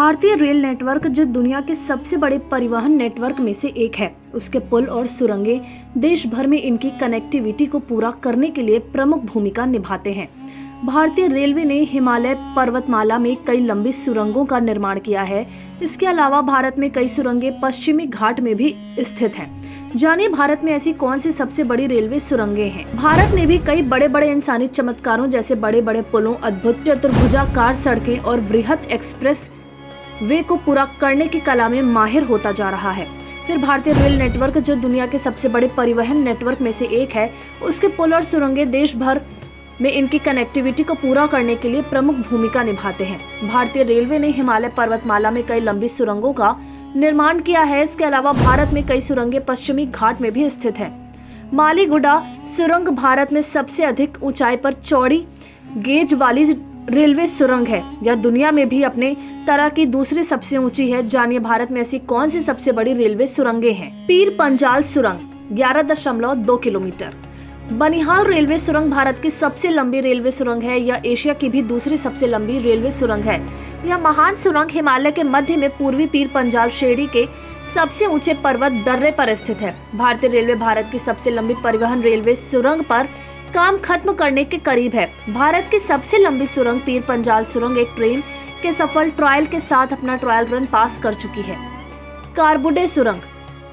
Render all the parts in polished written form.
भारतीय rail network जो दुनिया के सबसे बड़े परिवहन नेटवर्क में से एक है, उसके पुल और सुरंगें देश भर में इनकी कनेक्टिविटी को पूरा करने के लिए प्रमुख भूमिका निभाते हैं। भारतीय रेलवे ने हिमालय पर्वतमाला में कई लंबी सुरंगों का निर्माण किया है। इसके अलावा भारत में कई सुरंगें पश्चिमी घाट में भी स्थित हैं। जानिए भारत में ऐसी कौन सी सबसे बड़ी रेलवे सुरंगें हैं। भारत ने भी कई बड़े बड़े इंसानी चमत्कारों जैसे बड़े बड़े पुलों, अद्भुत चतुर्भुजाकार सड़कें और वृहत एक्सप्रेस वे को पूरा करने की कला में माहिर होता जा रहा है। फिर भारतीय रेल नेटवर्क जो दुनिया के सबसे बड़े परिवहन नेटवर्क में से एक है, उसके पुल और सुरंगें देश भर में इनकी कनेक्टिविटी को पूरा करने के लिए प्रमुख भूमिका निभाते हैं। भारतीय रेलवे ने हिमालय पर्वतमाला में कई लंबी सुरंगों का निर्माण किया है। इसके अलावा भारत में कई सुरंगें पश्चिमी घाट में भी स्थित हैं। मालीगुडा सुरंग भारत में सबसे अधिक ऊंचाई पर चौड़ी गेज वाली रेलवे सुरंग है। यह दुनिया में भी अपने तरह की दूसरी सबसे ऊंची है। जानिए भारत में ऐसी कौन सी सबसे बड़ी रेलवे सुरंगें हैं। पीर पंजाल सुरंग 11.2 किलोमीटर। बनिहाल रेलवे सुरंग भारत की सबसे लंबी रेलवे सुरंग है। यह एशिया की भी दूसरी सबसे लंबी रेलवे सुरंग है। यह महान सुरंग हिमालय के मध्य में पूर्वी पीर पंजाल श्रेणी के सबसे ऊंचे पर्वत दर्रे पर स्थित है। भारतीय रेलवे भारत की सबसे लंबी परिवहन रेलवे सुरंग पर काम खत्म करने के करीब है। भारत की सबसे लंबी सुरंग पीर पंजाल सुरंग एक ट्रेन के सफल ट्रायल के साथ अपना ट्रायल रन पास कर चुकी है। कारबुडे सुरंग।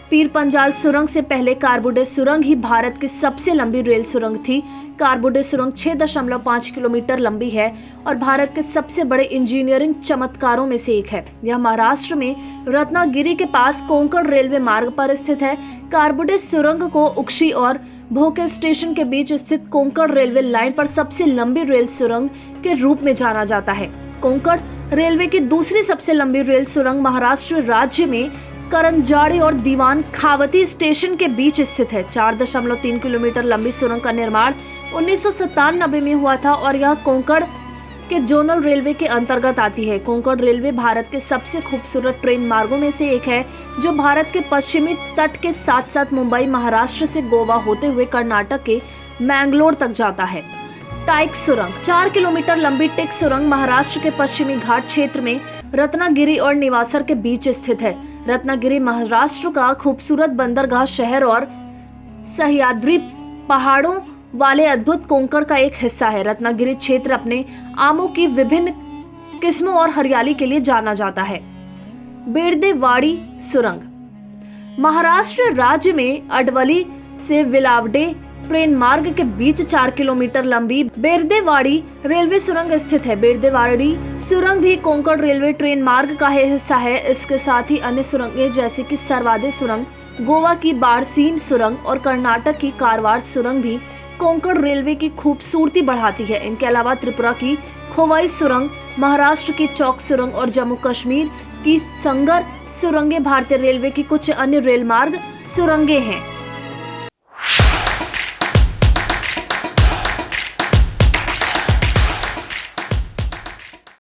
पीर पंजाल सुरंग से पहले कारबुडे सुरंग ही भारत की सबसे लंबी रेल सुरंग थी। कारबुडे सुरंग 6.5 किलोमीटर लंबी है और भारत के सबसे बड़े इंजीनियरिंग चमत्कारों में से एक है। यह महाराष्ट्र में रत्नागिरी के पास कोंकण रेलवे मार्ग पर स्थित है। कारबुडे सुरंग को उक्षी और भोके स्टेशन के बीच स्थित कोंकण रेलवे लाइन पर सबसे लंबी रेल सुरंग के रूप में जाना जाता है। कोंकण रेलवे की दूसरी सबसे लंबी रेल सुरंग महाराष्ट्र राज्य में करंजाड़ी और दीवान खावती स्टेशन के बीच स्थित है। 4.3 किलोमीटर लंबी सुरंग का निर्माण 1997 में हुआ था और यह कोंकण के जोनल रेलवे के अंतर्गत आती है। कोंकण रेलवे भारत के सबसे खूबसूरत ट्रेन मार्गों में से एक है, जो भारत के पश्चिमी तट के साथ साथ मुंबई, महाराष्ट्र से गोवा होते हुए कर्नाटक के मैंगलोर तक जाता है। टाइक सुरंग 4 किलोमीटर लंबी टिक सुरंग महाराष्ट्र के पश्चिमी घाट क्षेत्र में रत्नागिरी और निवासर के बीच स्थित है। रत्नागिरी महाराष्ट्र का खूबसूरत बंदरगाह शहर और सह्याद्री पहाड़ों वाले अद्भुत कोंकण का एक हिस्सा है। रत्नागिरी क्षेत्र अपने आमों की विभिन्न किस्मों और हरियाली के लिए जाना जाता है। बेर्देवाड़ी सुरंग महाराष्ट्र राज्य में अडवली से विलावडे ट्रेन मार्ग के बीच 4 किलोमीटर लंबी बेर्देवाड़ी रेलवे सुरंग स्थित है। बेर्देवाड़ी सुरंग भी कोंकण रेलवे ट्रेन मार्ग का हिस्सा है। इसके साथ ही अन्य सुरंगें जैसे कि सरवादे सुरंग, गोवा की बारसीम सुरंग और कर्नाटक की कारवार सुरंग भी कोंकण रेलवे की खूबसूरती बढ़ाती है। इनके अलावा त्रिपुरा की खोवाई सुरंग, महाराष्ट्र की चौक सुरंग और जम्मू कश्मीर की संगर सुरंगें भारतीय रेलवे की कुछ अन्य रेल मार्ग सुरंगें हैं।